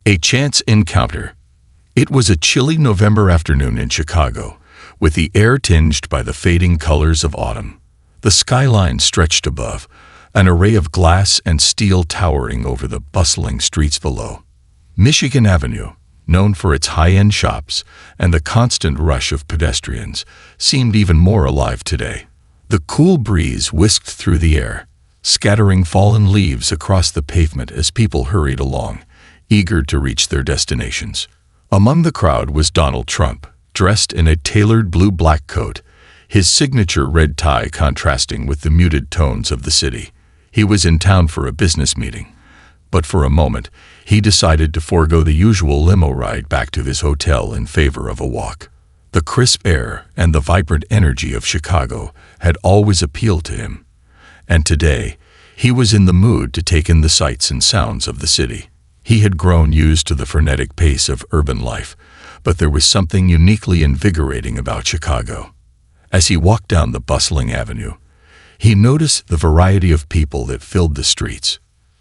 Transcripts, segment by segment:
A chance encounter. It was a chilly November afternoon in Chicago, with the air tinged by the fading colors of autumn. The skyline stretched above, an array of glass and steel towering over the bustling streets below. Michigan Avenue, known for its high-end shops and the constant rush of pedestrians, seemed even more alive today. The cool breeze whisked through the air, scattering fallen leaves across the pavement as people hurried along, eager to reach their destinations. Among the crowd was Donald Trump, dressed in a tailored blue-black coat, his signature red tie contrasting with the muted tones of the city. He was in town for a business meeting, but for a moment, he decided to forego the usual limo ride back to his hotel in favor of a walk. The crisp air and the vibrant energy of Chicago had always appealed to him, and today, he was in the mood to take in the sights and sounds of the city. He had grown used to the frenetic pace of urban life, but there was something uniquely invigorating about Chicago. As he walked down the bustling avenue, he noticed the variety of people that filled the streets.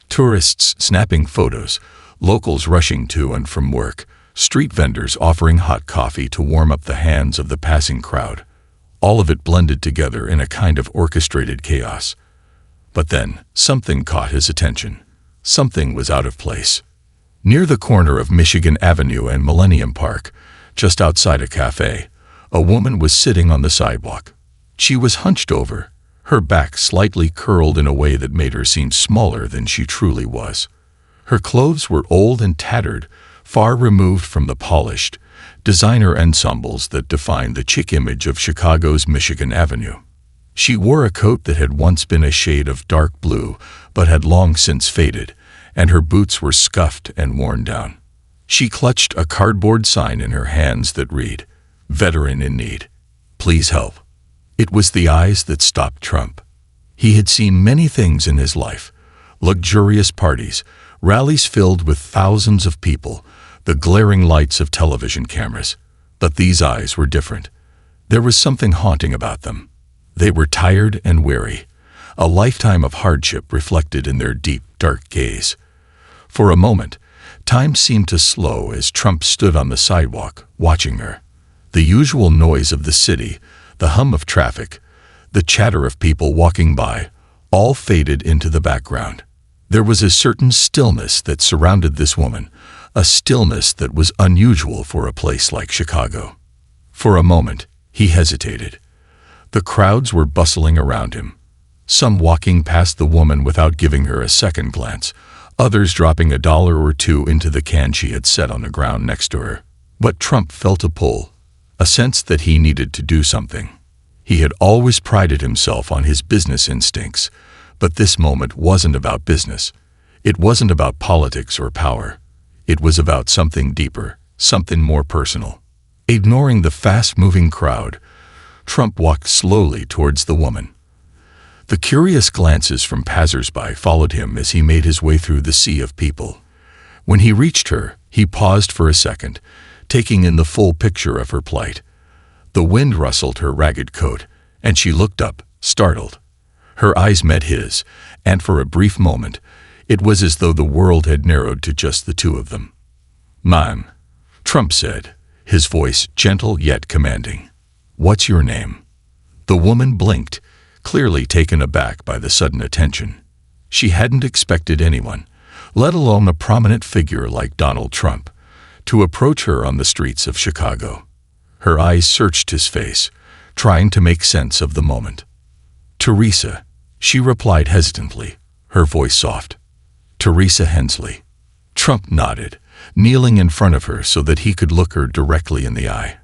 Tourists snapping photos, locals rushing to and from work, street vendors offering hot coffee to warm up the hands of the passing crowd. All of it blended together in a kind of orchestrated chaos. But then, something caught his attention. Something was out of place. Near the corner of Michigan Avenue and Millennium Park, just outside a cafe, a woman was sitting on the sidewalk. She was hunched over, her back slightly curled in a way that made her seem smaller than she truly was. Her clothes were old and tattered, far removed from the polished, designer ensembles that defined the chic image of Chicago's Michigan Avenue. She wore a coat that had once been a shade of dark blue, but had long since faded, and her boots were scuffed and worn down. She clutched a cardboard sign in her hands that read, "Veteran in Need. Please help." It was the eyes that stopped Trump. He had seen many things in his life: luxurious parties, rallies filled with thousands of people, the glaring lights of television cameras. But these eyes were different. There was something haunting about them. They were tired and weary, a lifetime of hardship reflected in their deep, dark gaze. For a moment, time seemed to slow as Trump stood on the sidewalk, watching her. The usual noise of the city, the hum of traffic, the chatter of people walking by, all faded into the background. There was a certain stillness that surrounded this woman, a stillness that was unusual for a place like Chicago. For a moment, he hesitated. The crowds were bustling around him, some walking past the woman without giving her a second glance, others dropping $1 or $2 into the can she had set on the ground next to her. But Trump felt a pull, a sense that he needed to do something. He had always prided himself on his business instincts, but this moment wasn't about business. It wasn't about politics or power. It was about something deeper, something more personal. Ignoring the fast-moving crowd, Trump walked slowly towards the woman. The curious glances from passers-by followed him as he made his way through the sea of people. When he reached her, he paused for a second, taking in the full picture of her plight. The wind rustled her ragged coat, and she looked up, startled. Her eyes met his, and for a brief moment, it was as though the world had narrowed to just the two of them. "Ma'am," Trump said, his voice gentle yet commanding. "What's your name?" The woman blinked, clearly taken aback by the sudden attention. She hadn't expected anyone, let alone a prominent figure like Donald Trump, to approach her on the streets of Chicago. Her eyes searched his face, trying to make sense of the moment. "Teresa," she replied hesitantly, her voice soft. "Teresa Hensley." Trump nodded, kneeling in front of her so that he could look her directly in the eye.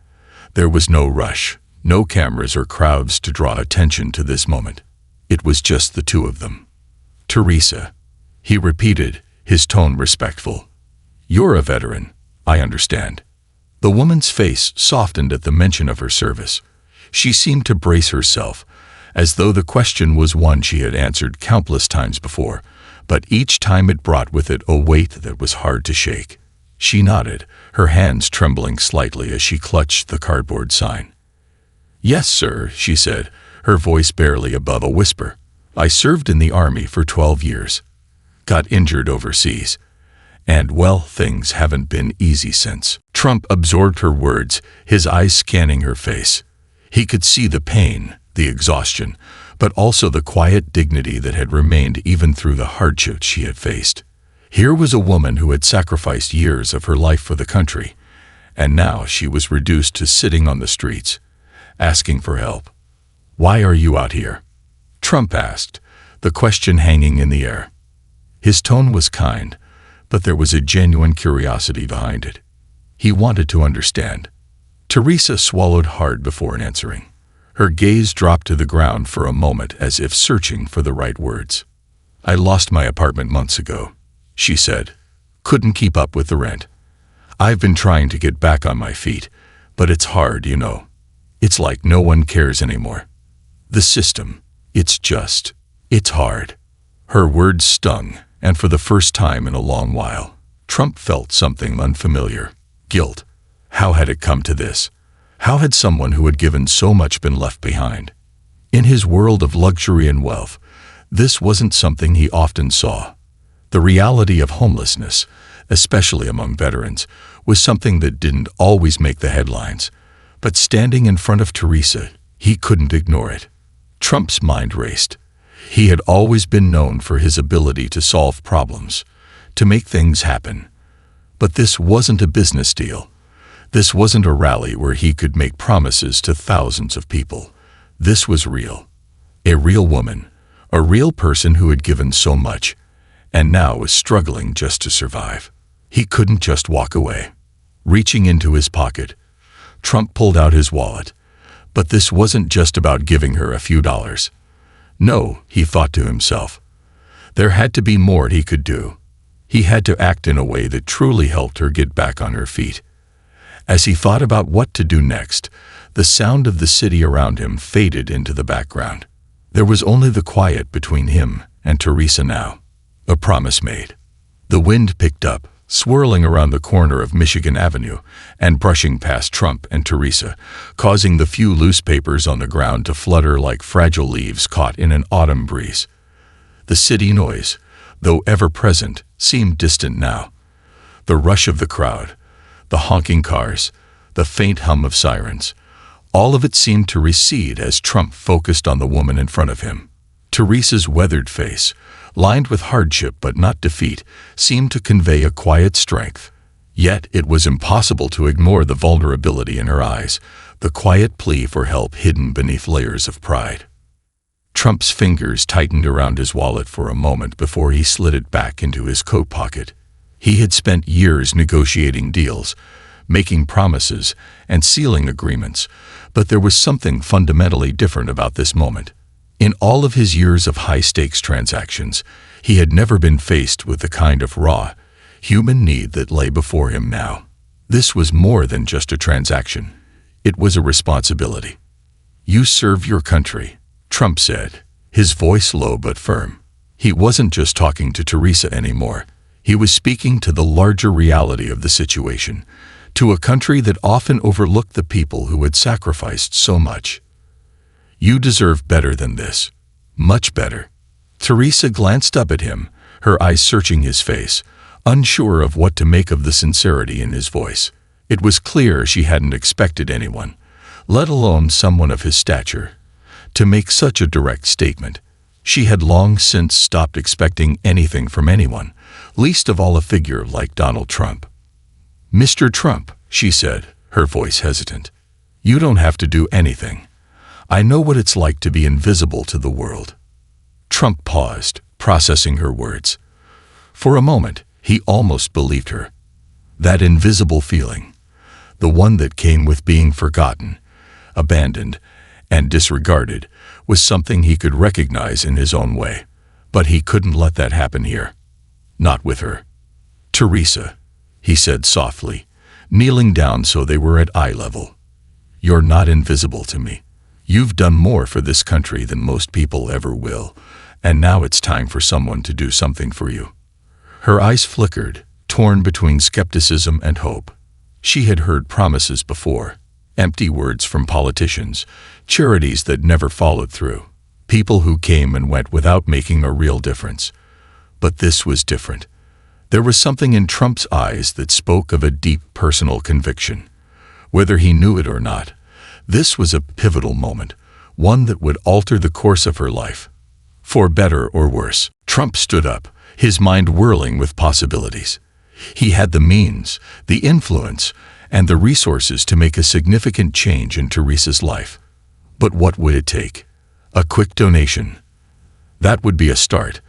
There was no rush, no cameras or crowds to draw attention to this moment. It was just the two of them. "Teresa," he repeated, his tone respectful. "You're a veteran, I understand." The woman's face softened at the mention of her service. She seemed to brace herself, as though the question was one she had answered countless times before, but each time it brought with it a weight that was hard to shake. She nodded, her hands trembling slightly as she clutched the cardboard sign. "Yes, sir," she said, her voice barely above a whisper. "I served in the Army for 12 years. Got injured overseas. And, well, things haven't been easy since. Trump absorbed her words, his eyes scanning her face. He could see the pain, the exhaustion, but also the quiet dignity that had remained even through the hardships she had faced. Here was a woman who had sacrificed years of her life for the country, and now she was reduced to sitting on the streets, asking for help. "Why are you out here?" Trump asked, the question hanging in the air. His tone was kind, but there was a genuine curiosity behind it. He wanted to understand. Teresa swallowed hard before answering. Her gaze dropped to the ground for a moment as if searching for the right words. "I lost my apartment months ago," she said. "Couldn't keep up with the rent. I've been trying to get back on my feet, but it's hard, you know. It's like no one cares anymore. The system, it's hard." Her words stung, and for the first time in a long while, Trump felt something unfamiliar. Guilt. How had it come to this? How had someone who had given so much been left behind? In his world of luxury and wealth, this wasn't something he often saw. The reality of homelessness, especially among veterans, was something that didn't always make the headlines. But standing in front of Teresa, he couldn't ignore it. Trump's mind raced. He had always been known for his ability to solve problems, to make things happen. But this wasn't a business deal. This wasn't a rally where he could make promises to thousands of people. This was real. A real woman, a real person who had given so much, and now was struggling just to survive. He couldn't just walk away. Reaching into his pocket, Trump pulled out his wallet. But this wasn't just about giving her a few dollars. No, he thought to himself. There had to be more he could do. He had to act in a way that truly helped her get back on her feet. As he thought about what to do next, the sound of the city around him faded into the background. There was only the quiet between him and Teresa now. A promise made. The wind picked up, swirling around the corner of Michigan Avenue and brushing past Trump and Teresa, causing the few loose papers on the ground to flutter like fragile leaves caught in an autumn breeze. The city noise, though ever present, seemed distant now. The rush of the crowd, the honking cars, the faint hum of sirens, all of it seemed to recede as Trump focused on the woman in front of him. Teresa's weathered face, lined with hardship but not defeat, seemed to convey a quiet strength. Yet it was impossible to ignore the vulnerability in her eyes, the quiet plea for help hidden beneath layers of pride. Trump's fingers tightened around his wallet for a moment before he slid it back into his coat pocket. He had spent years negotiating deals, making promises, and sealing agreements, but there was something fundamentally different about this moment. In all of his years of high-stakes transactions, he had never been faced with the kind of raw, human need that lay before him now. This was more than just a transaction. It was a responsibility. "You serve your country," Trump said, his voice low but firm. He wasn't just talking to Teresa anymore. He was speaking to the larger reality of the situation, to a country that often overlooked the people who had sacrificed so much. "You deserve better than this. Much better." Teresa glanced up at him, her eyes searching his face, unsure of what to make of the sincerity in his voice. It was clear she hadn't expected anyone, let alone someone of his stature, to make such a direct statement. She had long since stopped expecting anything from anyone, least of all a figure like Donald Trump. "Mr. Trump," she said, her voice hesitant, "you don't have to do anything. I know what it's like to be invisible to the world." Trump paused, processing her words. For a moment, he almost believed her. That invisible feeling, the one that came with being forgotten, abandoned, and disregarded, was something he could recognize in his own way. But he couldn't let that happen here. Not with her. "Teresa," he said softly, kneeling down so they were at eye level. "You're not invisible to me. You've done more for this country than most people ever will, and now it's time for someone to do something for you." Her eyes flickered, torn between skepticism and hope. She had heard promises before, empty words from politicians, charities that never followed through, people who came and went without making a real difference. But this was different. There was something in Trump's eyes that spoke of a deep personal conviction. Whether he knew it or not, this was a pivotal moment, one that would alter the course of her life. For better or worse, Trump stood up, his mind whirling with possibilities. He had the means, the influence, and the resources to make a significant change in Teresa's life. But what would it take? A quick donation. That would be a start,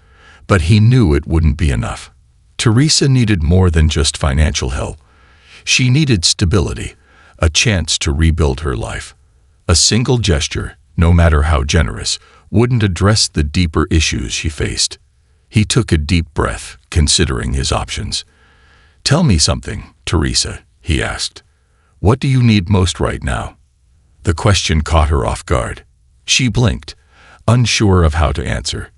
but he knew it wouldn't be enough. Teresa needed more than just financial help. She needed stability, a chance to rebuild her life. A single gesture, no matter how generous, wouldn't address the deeper issues she faced. He took a deep breath, considering his options. "Tell me something, Teresa," he asked. "What do you need most right now?" The question caught her off guard. She blinked, unsure of how to answer.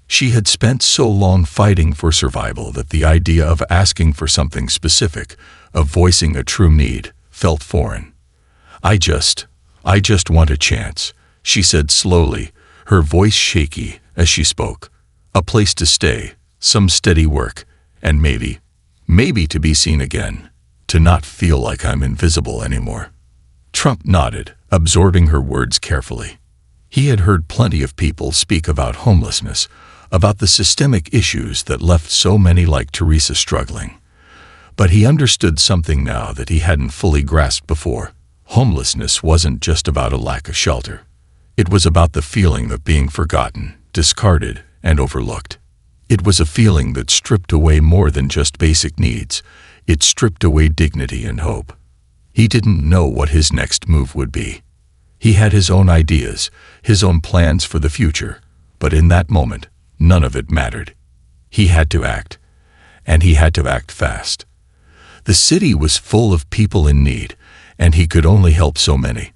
She had spent so long fighting for survival that the idea of asking for something specific, of voicing a true need, felt foreign. I just want a chance," she said slowly, her voice shaky as she spoke. "A place to stay, some steady work, and maybe to be seen again, to not feel like I'm invisible anymore." Trump nodded, absorbing her words carefully. He had heard plenty of people speak about homelessness, about the systemic issues that left so many like Teresa struggling. But he understood something now that he hadn't fully grasped before. Homelessness wasn't just about a lack of shelter. It was about the feeling of being forgotten, discarded, and overlooked. It was a feeling that stripped away more than just basic needs. It stripped away dignity and hope. He didn't know what his next move would be. He had his own ideas, his own plans for the future, but in that moment, none of it mattered. He had to act, and he had to act fast. The city was full of people in need, and he could only help so many.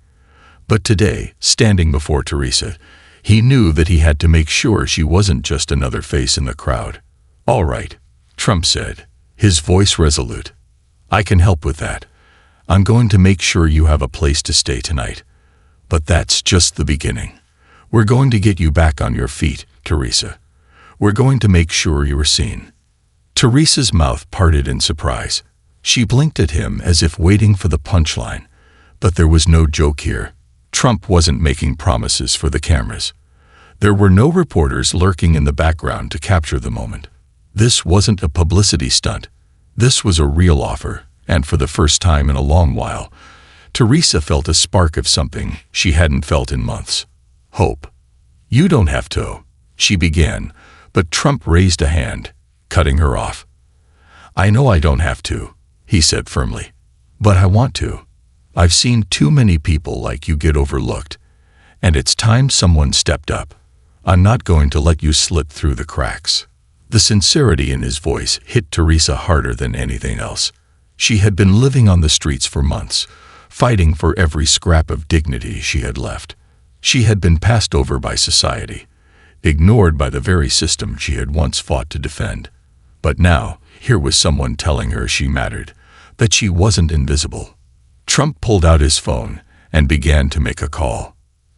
But today, standing before Teresa, he knew that he had to make sure she wasn't just another face in the crowd. "All right," Trump said, his voice resolute. "I can help with that. I'm going to make sure you have a place to stay tonight. But that's just the beginning. We're going to get you back on your feet, Teresa. We're going to make sure you're seen." Teresa's mouth parted in surprise. She blinked at him as if waiting for the punchline. But there was no joke here. Trump wasn't making promises for the cameras. There were no reporters lurking in the background to capture the moment. This wasn't a publicity stunt. This was a real offer, and for the first time in a long while, Teresa felt a spark of something she hadn't felt in months. Hope. "You don't have to," she began, but Trump raised a hand, cutting her off. "I know I don't have to," he said firmly, "but I want to. I've seen too many people like you get overlooked, and it's time someone stepped up. I'm not going to let you slip through the cracks." The sincerity in his voice hit Teresa harder than anything else. She had been living on the streets for months, fighting for every scrap of dignity she had left. She had been passed over by society, ignored by the very system she had once fought to defend. But now, here was someone telling her she mattered, that she wasn't invisible. Trump pulled out his phone and began to make a call.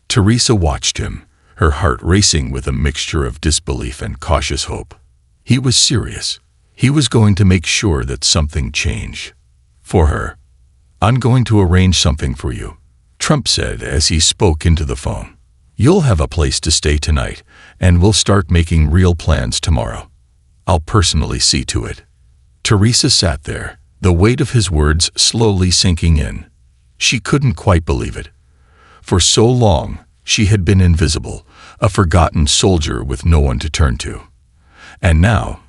Teresa watched him, her heart racing with a mixture of disbelief and cautious hope. He was serious. He was going to make sure that something changed. For her. "I'm going to arrange something for you," Trump said as he spoke into the phone. "You'll have a place to stay tonight, and we'll start making real plans tomorrow. I'll personally see to it." Teresa sat there, the weight of his words slowly sinking in. She couldn't quite believe it. For so long, she had been invisible, a forgotten soldier with no one to turn to. And now,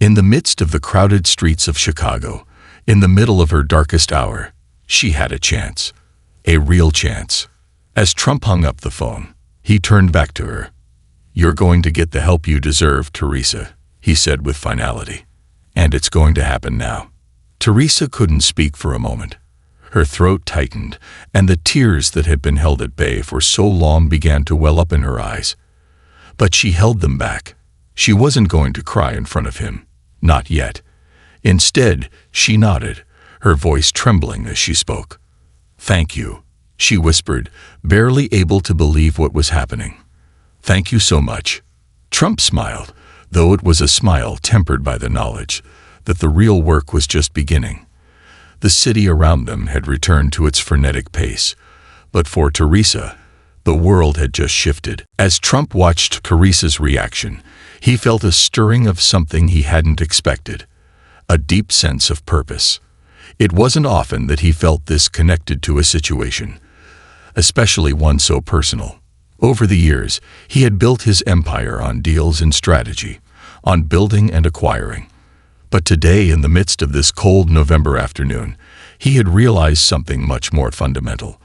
in the midst of the crowded streets of Chicago, in the middle of her darkest hour, she had a chance. A real chance. As Trump hung up the phone, he turned back to her. "You're going to get the help you deserve, Teresa," he said with finality. "And it's going to happen now." Teresa couldn't speak for a moment. Her throat tightened, and the tears that had been held at bay for so long began to well up in her eyes. But she held them back. She wasn't going to cry in front of him. Not yet. Instead, she nodded, her voice trembling as she spoke. "Thank you," she whispered, barely able to believe what was happening. "Thank you so much." Trump smiled, though it was a smile tempered by the knowledge that the real work was just beginning. The city around them had returned to its frenetic pace, but for Teresa, the world had just shifted. As Trump watched Teresa's reaction, he felt a stirring of something he hadn't expected, a deep sense of purpose. It wasn't often that he felt this connected to a situation, especially one so personal. Over the years, he had built his empire on deals and strategy, on building and acquiring. But today, in the midst of this cold November afternoon, he had realized something much more fundamental.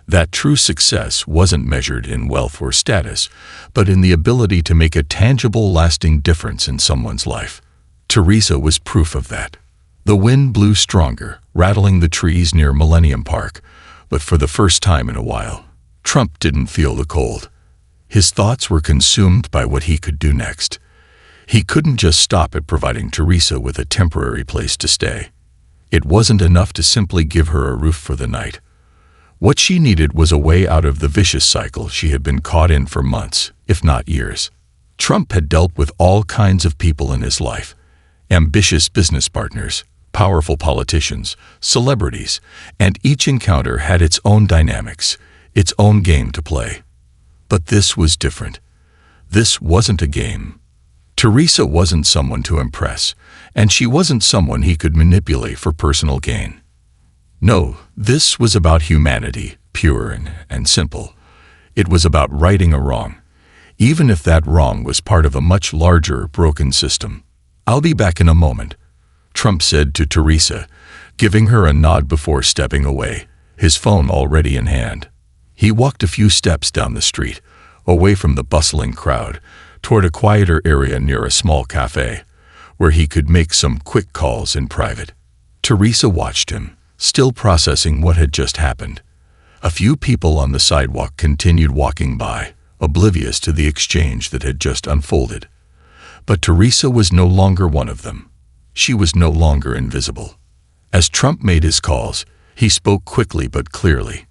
That true success wasn't measured in wealth or status, but in the ability to make a tangible, lasting difference in someone's life. Teresa was proof of that. The wind blew stronger, rattling the trees near Millennium Park, but for the first time in a while, Trump didn't feel the cold. His thoughts were consumed by what he could do next. He couldn't just stop at providing Teresa with a temporary place to stay. It wasn't enough to simply give her a roof for the night. What she needed was a way out of the vicious cycle she had been caught in for months, if not years. Trump had dealt with all kinds of people in his life: ambitious business partners, powerful politicians, celebrities, and each encounter had its own dynamics, its own game to play. But this was different. This wasn't a game. Teresa wasn't someone to impress, and she wasn't someone he could manipulate for personal gain. No, this was about humanity, pure and simple. It was about righting a wrong, even if that wrong was part of a much larger, broken system. "I'll be back in a moment," Trump said to Teresa, giving her a nod before stepping away, his phone already in hand. He walked a few steps down the street, away from the bustling crowd, toward a quieter area near a small cafe, where he could make some quick calls in private. Teresa watched him, still processing what had just happened. A few people on the sidewalk continued walking by, oblivious to the exchange that had just unfolded. But Teresa was no longer one of them. She was no longer invisible. As Trump made his calls, he spoke quickly but clearly.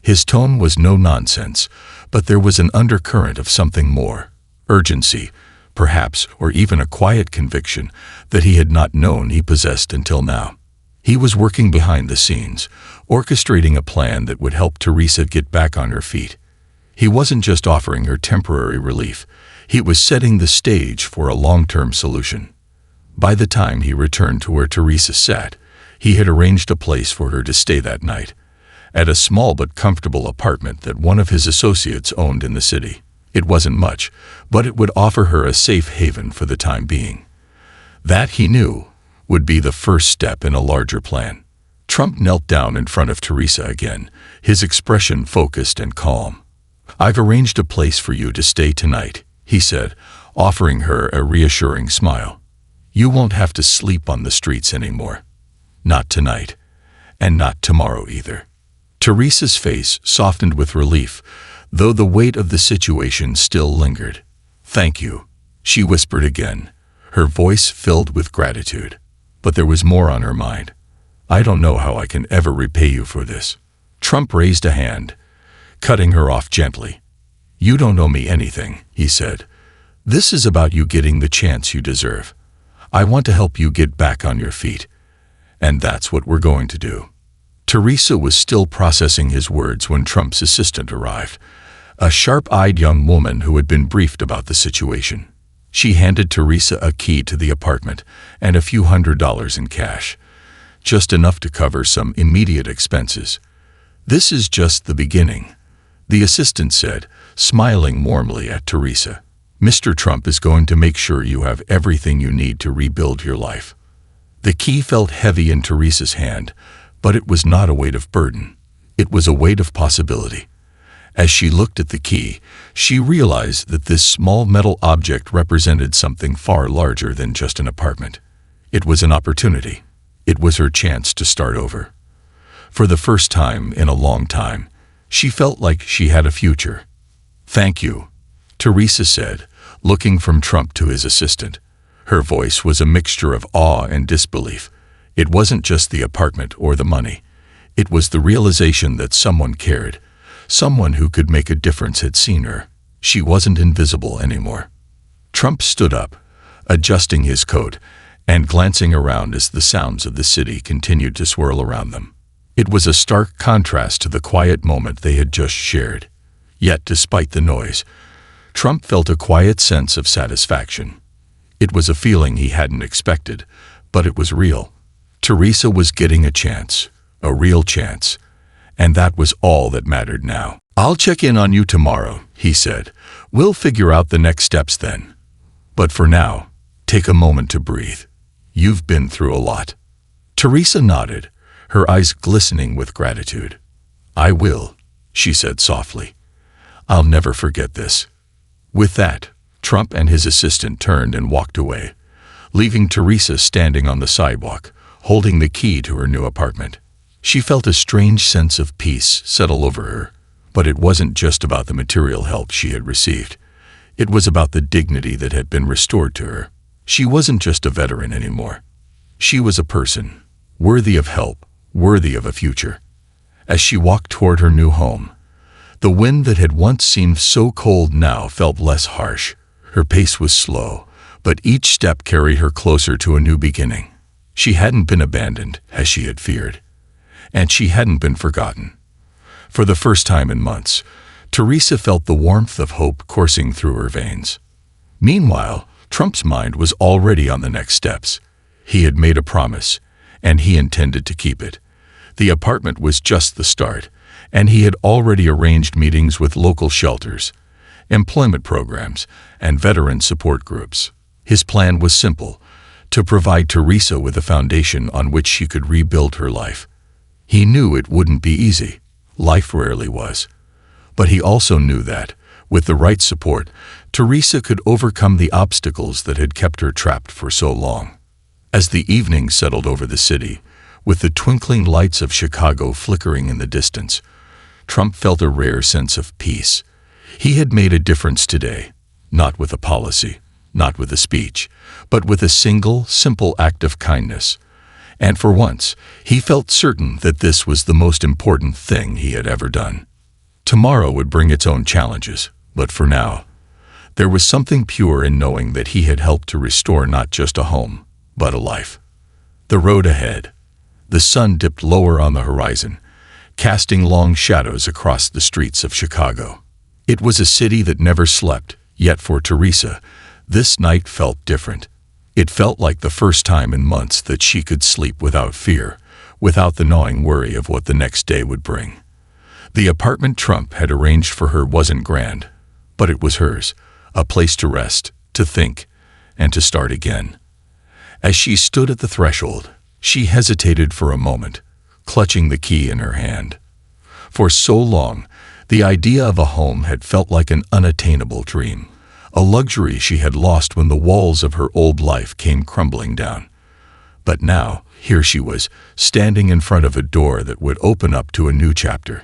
His tone was no nonsense, but there was an undercurrent of something more: urgency, perhaps, or even a quiet conviction that he had not known he possessed until now. He was working behind the scenes, orchestrating a plan that would help Teresa get back on her feet. He wasn't just offering her temporary relief, he was setting the stage for a long-term solution. By the time he returned to where Teresa sat, he had arranged a place for her to stay that night, at a small but comfortable apartment that one of his associates owned in the city. It wasn't much, but it would offer her a safe haven for the time being. That, he knew, would be the first step in a larger plan. Trump knelt down in front of Teresa again, his expression focused and calm. "I've arranged a place for you to stay tonight," he said, offering her a reassuring smile. "You won't have to sleep on the streets anymore. Not tonight, and not tomorrow either." Teresa's face softened with relief, though the weight of the situation still lingered. "Thank you," she whispered again, her voice filled with gratitude. But there was more on her mind. "I don't know how I can ever repay you for this." Trump raised a hand, cutting her off gently. "You don't owe me anything," he said. "This is about you getting the chance you deserve. I want to help you get back on your feet, and that's what we're going to do." Teresa was still processing his words when Trump's assistant arrived, a sharp-eyed young woman who had been briefed about the situation. She handed Teresa a key to the apartment and a few $100s in cash, just enough to cover some immediate expenses. "This is just the beginning," the assistant said, smiling warmly at Teresa. "Mr. Trump is going to make sure you have everything you need to rebuild your life." The key felt heavy in Teresa's hand, but it was not a weight of burden. It was a weight of possibility. As she looked at the key, she realized that this small metal object represented something far larger than just an apartment. It was an opportunity. It was her chance to start over. For the first time in a long time, she felt like she had a future. "Thank you," Teresa said, looking from Trump to his assistant. Her voice was a mixture of awe and disbelief. It wasn't just the apartment or the money. It was the realization that someone cared. Someone who could make a difference had seen her. She wasn't invisible anymore. Trump stood up, adjusting his coat, and glancing around as the sounds of the city continued to swirl around them. It was a stark contrast to the quiet moment they had just shared. Yet, despite the noise, Trump felt a quiet sense of satisfaction. It was a feeling he hadn't expected, but it was real. Teresa was getting a chance, a real chance, and that was all that mattered now. "I'll check in on you tomorrow," he said. "We'll figure out the next steps then. But for now, take a moment to breathe. You've been through a lot." Teresa nodded, her eyes glistening with gratitude. "I will," she said softly. "I'll never forget this." With that, Trump and his assistant turned and walked away, leaving Teresa standing on the sidewalk, holding the key to her new apartment. She felt a strange sense of peace settle over her, but it wasn't just about the material help she had received. It was about the dignity that had been restored to her. She wasn't just a veteran anymore. She was a person, worthy of help, worthy of a future. As she walked toward her new home, the wind that had once seemed so cold now felt less harsh. Her pace was slow, but each step carried her closer to a new beginning. She hadn't been abandoned, as she had feared, and she hadn't been forgotten. For the first time in months, Teresa felt the warmth of hope coursing through her veins. Meanwhile, Trump's mind was already on the next steps. He had made a promise, and he intended to keep it. The apartment was just the start, and he had already arranged meetings with local shelters, employment programs, and veteran support groups. His plan was simple: to provide Teresa with a foundation on which she could rebuild her life. He knew it wouldn't be easy. Life rarely was. But he also knew that, with the right support, Teresa could overcome the obstacles that had kept her trapped for so long. As the evening settled over the city, with the twinkling lights of Chicago flickering in the distance, Trump felt a rare sense of peace. He had made a difference today, not with a policy, not with a speech, but with a single, simple act of kindness. And for once, he felt certain that this was the most important thing he had ever done. Tomorrow would bring its own challenges, but for now, there was something pure in knowing that he had helped to restore not just a home, but a life. The road ahead. The sun dipped lower on the horizon, casting long shadows across the streets of Chicago. It was a city that never slept, yet for Teresa, this night felt different. It felt like the first time in months that she could sleep without fear, without the gnawing worry of what the next day would bring. The apartment Trump had arranged for her wasn't grand, but it was hers, a place to rest, to think, and to start again. As she stood at the threshold, she hesitated for a moment, clutching the key in her hand. For so long, the idea of a home had felt like an unattainable dream, a luxury she had lost when the walls of her old life came crumbling down. But now, here she was, standing in front of a door that would open up to a new chapter.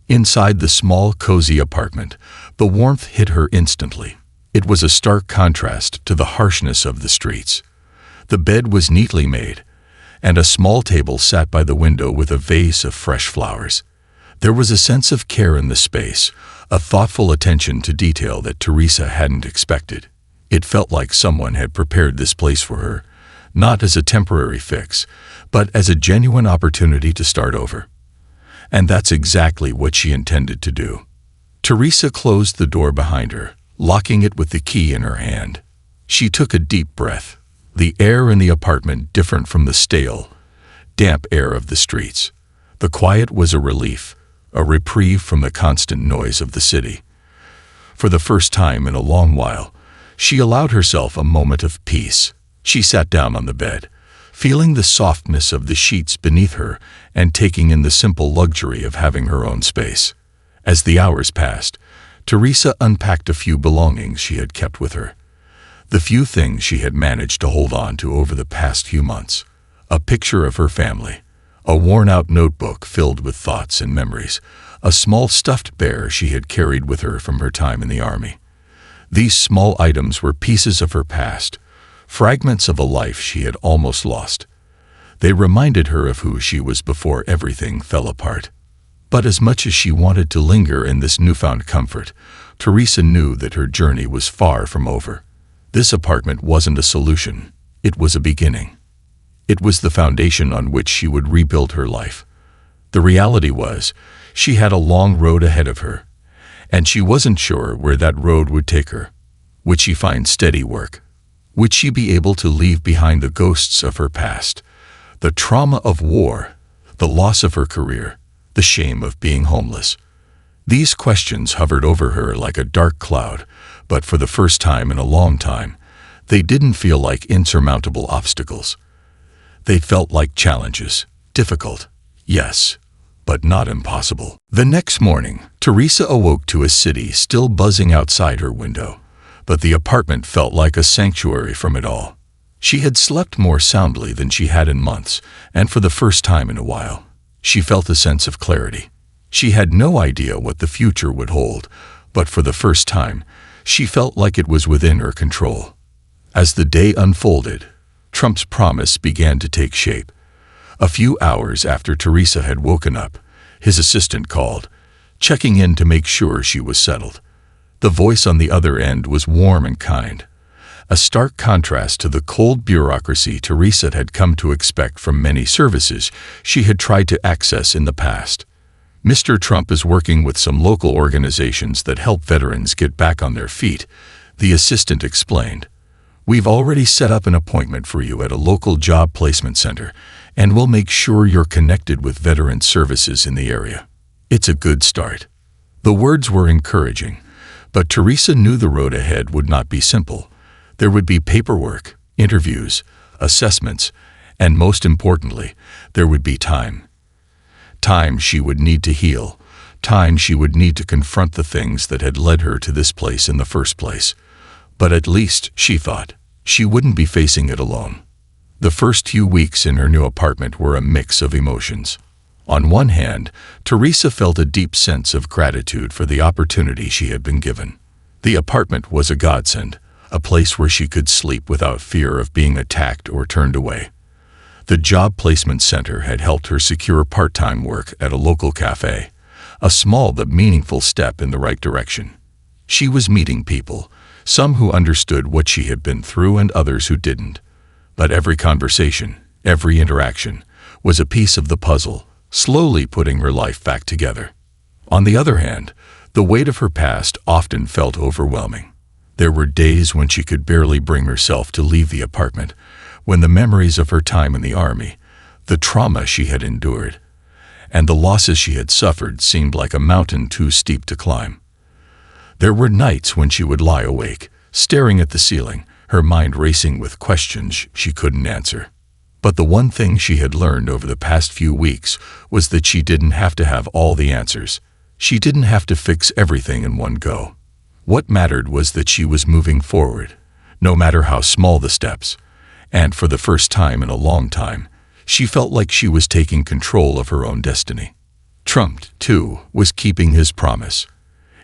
Inside the small, cozy apartment, the warmth hit her instantly. It was a stark contrast to the harshness of the streets. The bed was neatly made, and a small table sat by the window with a vase of fresh flowers. There was a sense of care in the space, a thoughtful attention to detail that Teresa hadn't expected. It felt like someone had prepared this place for her, not as a temporary fix, but as a genuine opportunity to start over. And that's exactly what she intended to do. Teresa closed the door behind her, locking it with the key in her hand. She took a deep breath, the air in the apartment different from the stale, damp air of the streets. The quiet was a relief, a reprieve from the constant noise of the city. For the first time in a long while, she allowed herself a moment of peace. She sat down on the bed, feeling the softness of the sheets beneath her and taking in the simple luxury of having her own space. As the hours passed, Teresa unpacked a few belongings she had kept with her. The few things she had managed to hold on to over the past few months. A picture of her family, a worn-out notebook filled with thoughts and memories, a small stuffed bear she had carried with her from her time in the army. These small items were pieces of her past, fragments of a life she had almost lost. They reminded her of who she was before everything fell apart. But as much as she wanted to linger in this newfound comfort, Teresa knew that her journey was far from over. This apartment wasn't a solution. It was a beginning. It was the foundation on which she would rebuild her life. The reality was, she had a long road ahead of her, and she wasn't sure where that road would take her. Would she find steady work? Would she be able to leave behind the ghosts of her past, the trauma of war, the loss of her career, the shame of being homeless? These questions hovered over her like a dark cloud, but for the first time in a long time, they didn't feel like insurmountable obstacles. They felt like challenges, difficult, yes, but not impossible. The next morning, Teresa awoke to a city still buzzing outside her window, but the apartment felt like a sanctuary from it all. She had slept more soundly than she had in months, and for the first time in a while, she felt a sense of clarity. She had no idea what the future would hold, but for the first time, she felt like it was within her control. As the day unfolded, Trump's promise began to take shape. A few hours after Teresa had woken up, his assistant called, checking in to make sure she was settled. The voice on the other end was warm and kind, a stark contrast to the cold bureaucracy Teresa had come to expect from many services she had tried to access in the past. Mr. Trump is working with some local organizations that help veterans get back on their feet, the assistant explained. We've already set up an appointment for you at a local job placement center, and we'll make sure you're connected with veteran services in the area. It's a good start. The words were encouraging, but Teresa knew the road ahead would not be simple. There would be paperwork, interviews, assessments, and most importantly, there would be time. Time she would need to heal, time she would need to confront the things that had led her to this place in the first place. But at least, she thought, she wouldn't be facing it alone. The first few weeks in her new apartment were a mix of emotions. On one hand, Teresa felt a deep sense of gratitude for the opportunity she had been given. The apartment was a godsend, a place where she could sleep without fear of being attacked or turned away. The job placement center had helped her secure part-time work at a local cafe, a small but meaningful step in the right direction. She was meeting people, some who understood what she had been through and others who didn't. But every conversation, every interaction, was a piece of the puzzle, slowly putting her life back together. On the other hand, the weight of her past often felt overwhelming. There were days when she could barely bring herself to leave the apartment, when the memories of her time in the army, the trauma she had endured, and the losses she had suffered seemed like a mountain too steep to climb. There were nights when she would lie awake, staring at the ceiling, her mind racing with questions she couldn't answer. But the one thing she had learned over the past few weeks was that she didn't have to have all the answers. She didn't have to fix everything in one go. What mattered was that she was moving forward, no matter how small the steps. And for the first time in a long time, she felt like she was taking control of her own destiny. Trump, too, was keeping his promise.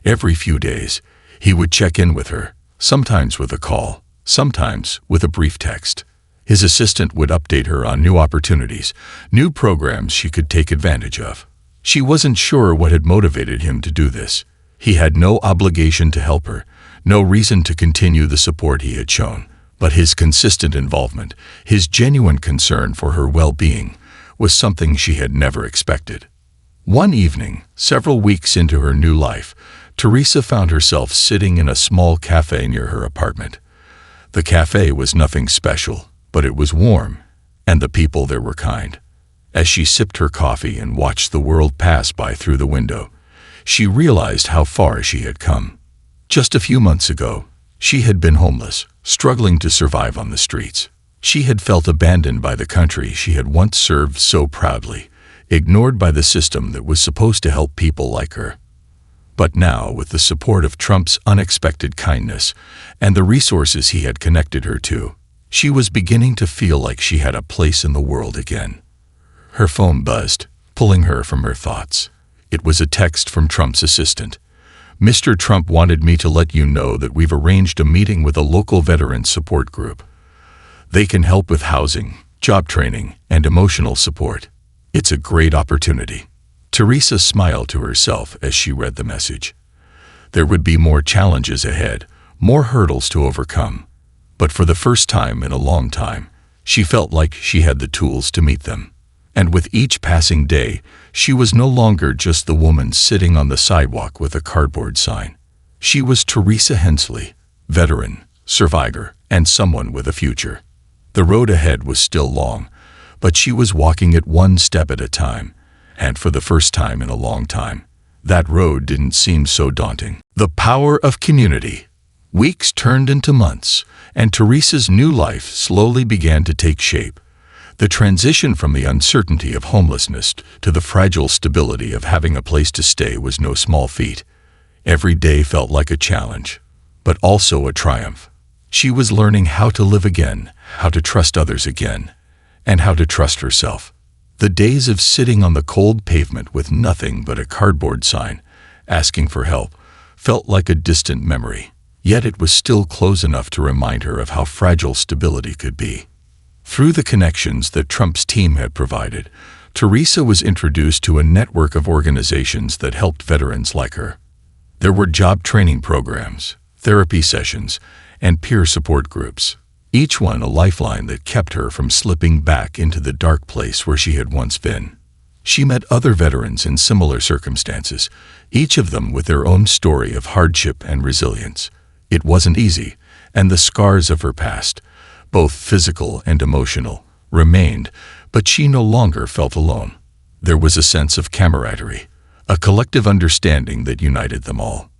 Every few days, he would check in with her, sometimes with a call, sometimes with a brief text. His assistant would update her on new opportunities, new programs she could take advantage of. She wasn't sure what had motivated him to do this. He had no obligation to help her, no reason to continue the support he had shown. But his consistent involvement, his genuine concern for her well-being, was something she had never expected. One evening, several weeks into her new life, Teresa found herself sitting in a small cafe near her apartment. The cafe was nothing special, but it was warm, and the people there were kind. As she sipped her coffee and watched the world pass by through the window, she realized how far she had come. Just a few months ago, she had been homeless, struggling to survive on the streets. She had felt abandoned by the country she had once served so proudly, ignored by the system that was supposed to help people like her. But now, with the support of Trump's unexpected kindness and the resources he had connected her to, she was beginning to feel like she had a place in the world again. Her phone buzzed, pulling her from her thoughts. It was a text from Trump's assistant. Mr. Trump wanted me to let you know that we've arranged a meeting with a local veteran support group. They can help with housing, job training, and emotional support. It's a great opportunity. Teresa smiled to herself as she read the message. There would be more challenges ahead, more hurdles to overcome. But for the first time in a long time, she felt like she had the tools to meet them. And with each passing day, she was no longer just the woman sitting on the sidewalk with a cardboard sign. She was Teresa Hensley, veteran, survivor, and someone with a future. The road ahead was still long, but she was walking it one step at a time, and for the first time in a long time, that road didn't seem so daunting. The power of community. Weeks turned into months, and Teresa's new life slowly began to take shape. The transition from the uncertainty of homelessness to the fragile stability of having a place to stay was no small feat. Every day felt like a challenge, but also a triumph. She was learning how to live again, how to trust others again, and how to trust herself. The days of sitting on the cold pavement with nothing but a cardboard sign, asking for help, felt like a distant memory. Yet it was still close enough to remind her of how fragile stability could be. Through the connections that Trump's team had provided, Teresa was introduced to a network of organizations that helped veterans like her. There were job training programs, therapy sessions, and peer support groups, each one a lifeline that kept her from slipping back into the dark place where she had once been. She met other veterans in similar circumstances, each of them with their own story of hardship and resilience. It wasn't easy, and the scars of her past, both physical and emotional, remained, but she no longer felt alone. There was a sense of camaraderie, a collective understanding that united them all.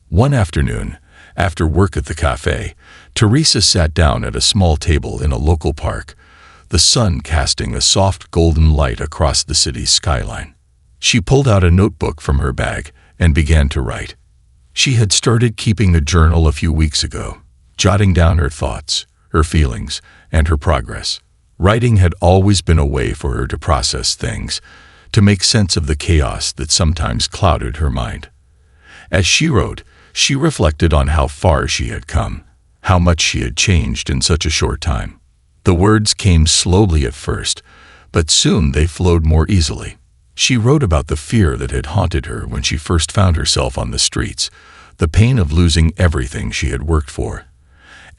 One afternoon, after work at the cafe, Teresa sat down at a small table in a local park, the sun casting a soft golden light across the city's skyline. She pulled out a notebook from her bag and began to write. She had started keeping a journal a few weeks ago, jotting down her thoughts, her feelings, and her progress. Writing had always been a way for her to process things, to make sense of the chaos that sometimes clouded her mind. As she wrote, she reflected on how far she had come, how much she had changed in such a short time. The words came slowly at first, but soon they flowed more easily. She wrote about the fear that had haunted her when she first found herself on the streets, the pain of losing everything she had worked for,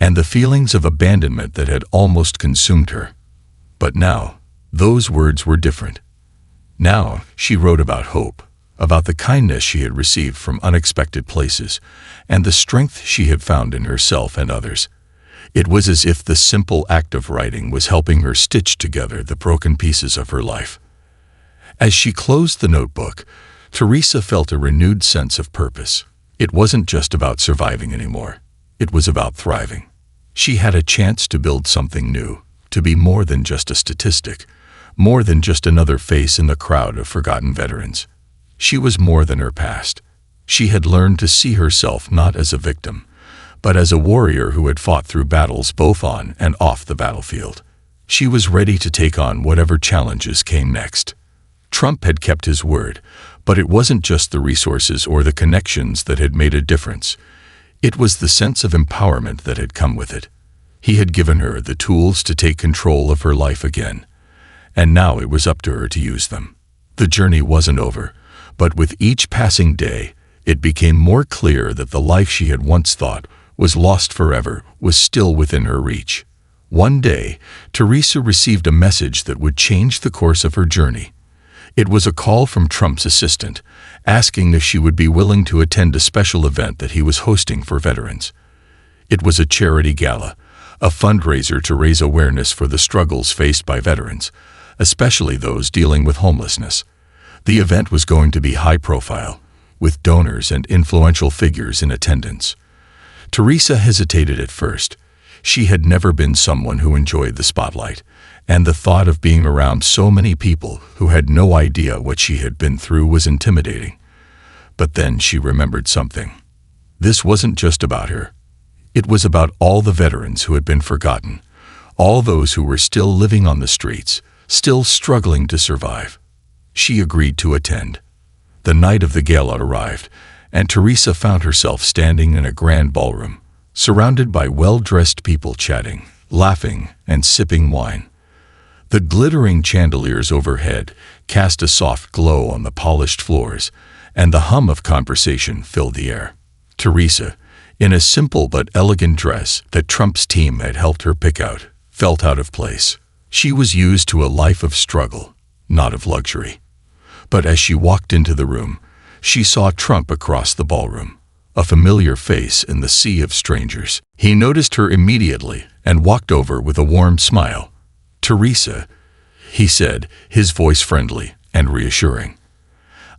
and the feelings of abandonment that had almost consumed her. But now, those words were different. Now, she wrote about hope, about the kindness she had received from unexpected places, and the strength she had found in herself and others. It was as if the simple act of writing was helping her stitch together the broken pieces of her life. As she closed the notebook, Teresa felt a renewed sense of purpose. It wasn't just about surviving anymore. It was about thriving. She had a chance to build something new, to be more than just a statistic, more than just another face in the crowd of forgotten veterans. She was more than her past. She had learned to see herself not as a victim, but as a warrior who had fought through battles both on and off the battlefield. She was ready to take on whatever challenges came next. Trump had kept his word, but it wasn't just the resources or the connections that had made a difference. It was the sense of empowerment that had come with it. He had given her the tools to take control of her life again, and now it was up to her to use them. The journey wasn't over, but with each passing day, it became more clear that the life she had once thought was lost forever was still within her reach. One day, Teresa received a message that would change the course of her journey. It was a call from Trump's assistant, asking if she would be willing to attend a special event that he was hosting for veterans. It was a charity gala, a fundraiser to raise awareness for the struggles faced by veterans, especially those dealing with homelessness. The event was going to be high profile, with donors and influential figures in attendance. Teresa hesitated at first. She had never been someone who enjoyed the spotlight, and the thought of being around so many people who had no idea what she had been through was intimidating. But then she remembered something. This wasn't just about her. It was about all the veterans who had been forgotten, all those who were still living on the streets, still struggling to survive. She agreed to attend. The night of the gala arrived, and Teresa found herself standing in a grand ballroom, surrounded by well-dressed people chatting, laughing, and sipping wine. The glittering chandeliers overhead cast a soft glow on the polished floors, and the hum of conversation filled the air. Teresa, in a simple but elegant dress that Trump's team had helped her pick out, felt out of place. She was used to a life of struggle, not of luxury. But as she walked into the room, she saw Trump across the ballroom, a familiar face in the sea of strangers. He noticed her immediately and walked over with a warm smile. "Teresa," he said, his voice friendly and reassuring.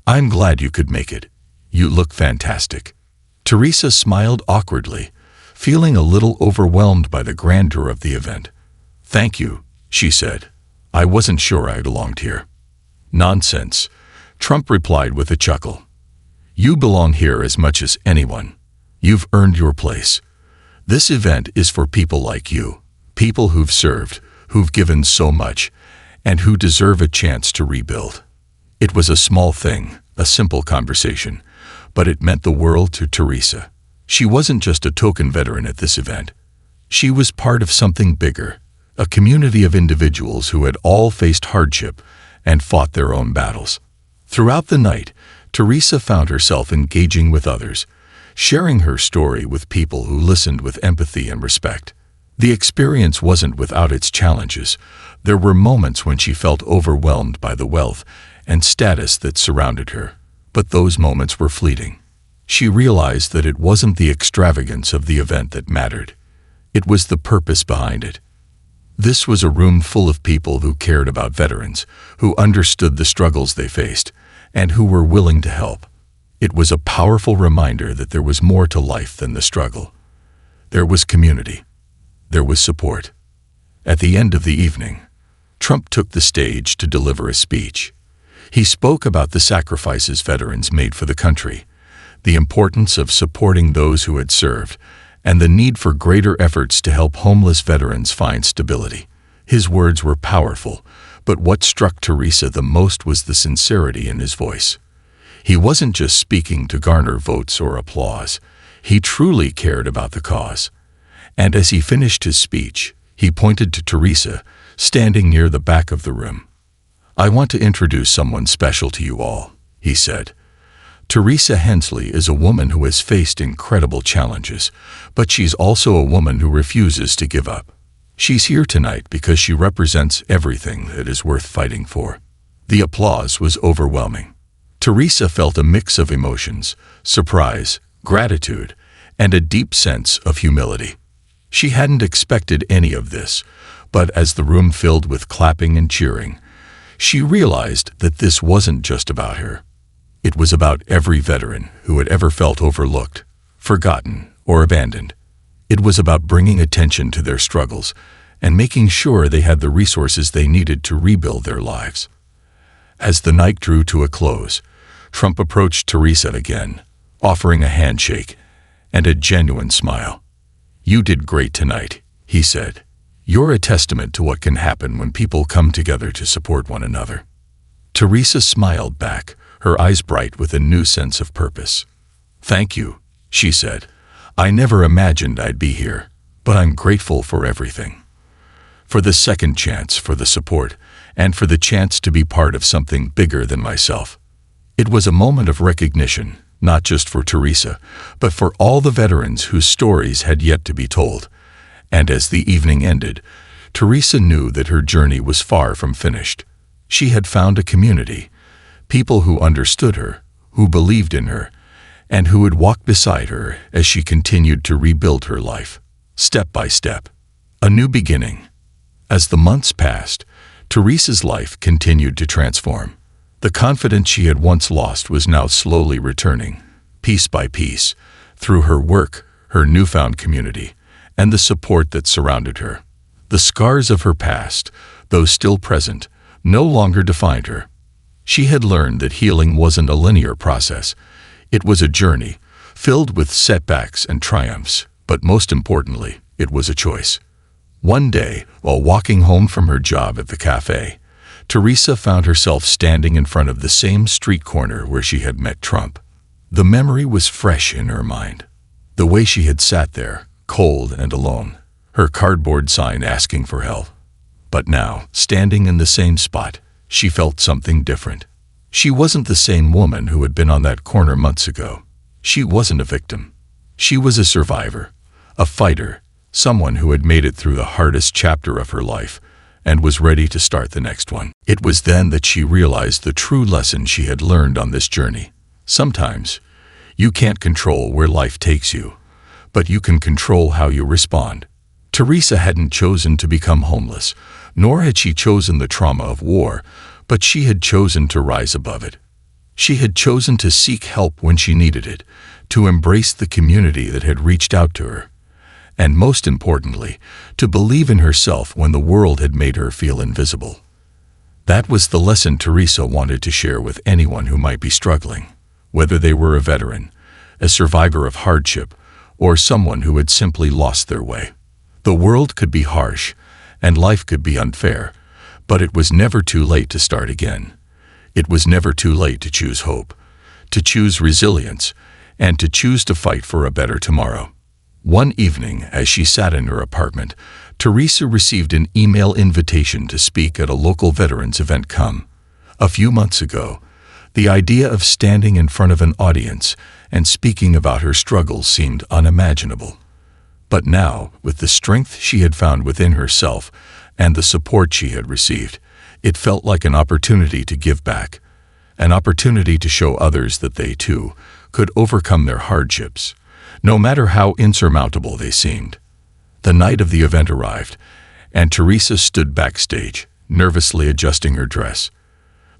"I'm glad you could make it. You look fantastic." Teresa smiled awkwardly, feeling a little overwhelmed by the grandeur of the event. "Thank you," she said. "I wasn't sure I belonged here." "Nonsense," Trump replied with a chuckle. "You belong here as much as anyone. You've earned your place. This event is for people like you, people who've served, who've given so much, and who deserve a chance to rebuild." It was a small thing, a simple conversation, but it meant the world to Teresa. She wasn't just a token veteran at this event. She was part of something bigger, a community of individuals who had all faced hardship and fought their own battles. Throughout the night, Teresa found herself engaging with others, sharing her story with people who listened with empathy and respect. The experience wasn't without its challenges. There were moments when she felt overwhelmed by the wealth and status that surrounded her. But those moments were fleeting. She realized that it wasn't the extravagance of the event that mattered. It was the purpose behind it. This was a room full of people who cared about veterans, who understood the struggles they faced, and who were willing to help. It was a powerful reminder that there was more to life than the struggle. There was community. There was support. At the end of the evening, Trump took the stage to deliver a speech. He spoke about the sacrifices veterans made for the country, the importance of supporting those who had served, and the need for greater efforts to help homeless veterans find stability. His words were powerful, but what struck Teresa the most was the sincerity in his voice. He wasn't just speaking to garner votes or applause. He truly cared about the cause. And as he finished his speech, he pointed to Teresa, standing near the back of the room. "I want to introduce someone special to you all," he said. Teresa Hensley is a woman who has faced incredible challenges, but she's also a woman who refuses to give up. She's here tonight because she represents everything that is worth fighting for. The applause was overwhelming. Teresa felt a mix of emotions, surprise, gratitude, and a deep sense of humility. She hadn't expected any of this, but as the room filled with clapping and cheering, she realized that this wasn't just about her. It was about every veteran who had ever felt overlooked, forgotten, or abandoned. It was about bringing attention to their struggles and making sure they had the resources they needed to rebuild their lives. As the night drew to a close, Trump approached Teresa again, offering a handshake and a genuine smile. "You did great tonight," he said. "You're a testament to what can happen when people come together to support one another." Teresa smiled back, her eyes bright with a new sense of purpose. "Thank you," she said. "I never imagined I'd be here, but I'm grateful for everything. For the second chance, for the support, and for the chance to be part of something bigger than myself." It was a moment of recognition, not just for Teresa, but for all the veterans whose stories had yet to be told. And as the evening ended, Teresa knew that her journey was far from finished. She had found a community, people who understood her, who believed in her, and who would walk beside her as she continued to rebuild her life, step by step. A new beginning. As the months passed, Teresa's life continued to transform. The confidence she had once lost was now slowly returning, piece by piece, through her work, her newfound community, and the support that surrounded her. The scars of her past, though still present, no longer defined her. She had learned that healing wasn't a linear process. It was a journey, filled with setbacks and triumphs, but most importantly, it was a choice. One day, while walking home from her job at the cafe, Teresa found herself standing in front of the same street corner where she had met Trump. The memory was fresh in her mind. The way she had sat there, cold and alone, her cardboard sign asking for help. But now, standing in the same spot, she felt something different. She wasn't the same woman who had been on that corner months ago. She wasn't a victim. She was a survivor, a fighter, someone who had made it through the hardest chapter of her life and was ready to start the next one. It was then that she realized the true lesson she had learned on this journey. Sometimes, you can't control where life takes you, but you can control how you respond. Teresa hadn't chosen to become homeless, nor had she chosen the trauma of war, but she had chosen to rise above it. She had chosen to seek help when she needed it, to embrace the community that had reached out to her, and most importantly, to believe in herself when the world had made her feel invisible. That was the lesson Teresa wanted to share with anyone who might be struggling, whether they were a veteran, a survivor of hardship, or someone who had simply lost their way. The world could be harsh, and life could be unfair, but it was never too late to start again. It was never too late to choose hope, to choose resilience, and to choose to fight for a better tomorrow. One evening, as she sat in her apartment, Teresa received an email invitation to speak at a local veterans event. A few months ago, the idea of standing in front of an audience and speaking about her struggles seemed unimaginable. But now, with the strength she had found within herself and the support she had received, it felt like an opportunity to give back, an opportunity to show others that they, too, could overcome their hardships, no matter how insurmountable they seemed. The night of the event arrived, and Teresa stood backstage, nervously adjusting her dress.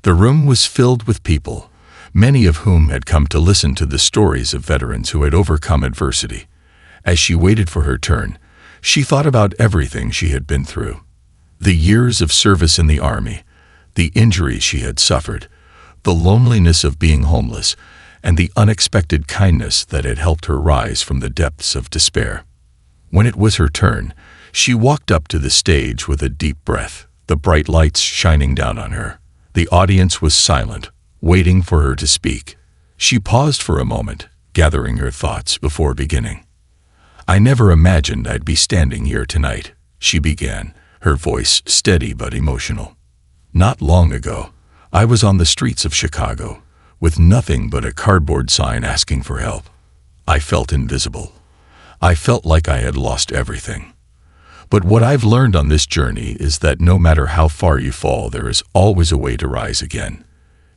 The room was filled with people, many of whom had come to listen to the stories of veterans who had overcome adversity. As she waited for her turn, she thought about everything she had been through. The years of service in the army, the injuries she had suffered, the loneliness of being homeless, and the unexpected kindness that had helped her rise from the depths of despair. When it was her turn, she walked up to the stage with a deep breath, the bright lights shining down on her. The audience was silent, waiting for her to speak. She paused for a moment, gathering her thoughts before beginning. "I never imagined I'd be standing here tonight," she began, her voice steady but emotional. "Not long ago, I was on the streets of Chicago, with nothing but a cardboard sign asking for help. I felt invisible. I felt like I had lost everything. But what I've learned on this journey is that no matter how far you fall, there is always a way to rise again.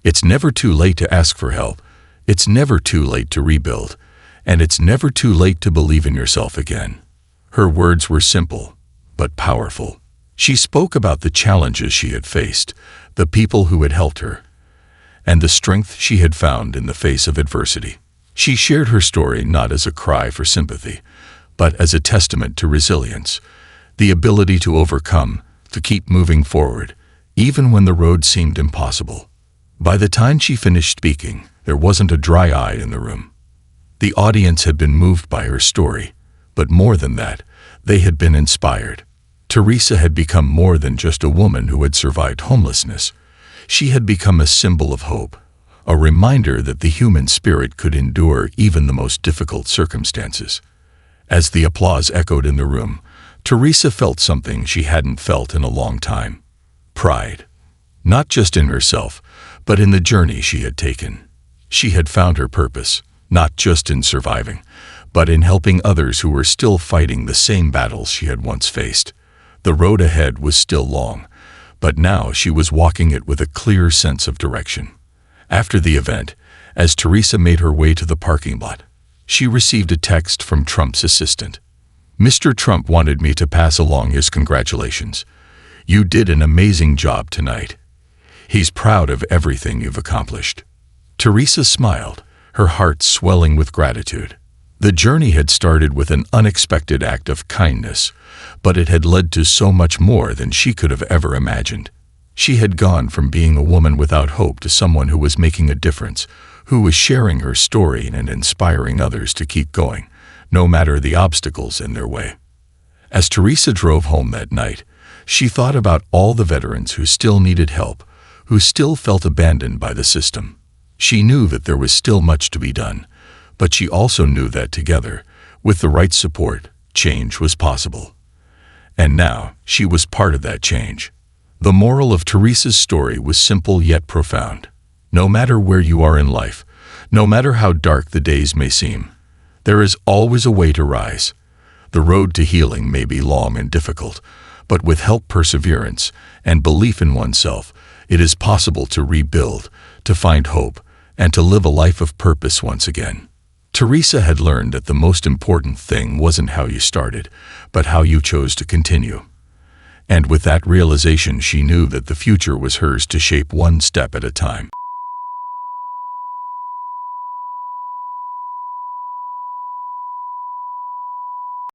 It's never too late to ask for help. It's never too late to rebuild. And it's never too late to believe in yourself again." Her words were simple, but powerful. She spoke about the challenges she had faced, the people who had helped her, and the strength she had found in the face of adversity. She shared her story not as a cry for sympathy, but as a testament to resilience, the ability to overcome, to keep moving forward, even when the road seemed impossible. By the time she finished speaking, there wasn't a dry eye in the room. The audience had been moved by her story, but more than that, they had been inspired. Teresa had become more than just a woman who had survived homelessness. She had become a symbol of hope, a reminder that the human spirit could endure even the most difficult circumstances. As the applause echoed in the room, Teresa felt something she hadn't felt in a long time: pride. Not just in herself, but in the journey she had taken. She had found her purpose, not just in surviving, but in helping others who were still fighting the same battles she had once faced. The road ahead was still long, but now she was walking it with a clear sense of direction. After the event, as Teresa made her way to the parking lot, she received a text from Trump's assistant. "Mr. Trump wanted me to pass along his congratulations. You did an amazing job tonight. He's proud of everything you've accomplished." Teresa smiled, her heart swelling with gratitude. The journey had started with an unexpected act of kindness, but it had led to so much more than she could have ever imagined. She had gone from being a woman without hope to someone who was making a difference, who was sharing her story and inspiring others to keep going, no matter the obstacles in their way. As Teresa drove home that night, she thought about all the veterans who still needed help, who still felt abandoned by the system. She knew that there was still much to be done, but she also knew that together, with the right support, change was possible. And now, she was part of that change. The moral of Teresa's story was simple yet profound. No matter where you are in life, no matter how dark the days may seem, There is always a way to rise. The road to healing may be long and difficult, but with help, perseverance, and belief in oneself, it is possible to rebuild, to find hope, and to live a life of purpose once again. Teresa had learned that the most important thing wasn't how you started, but how you chose to continue. And with that realization, she knew that the future was hers to shape one step at a time.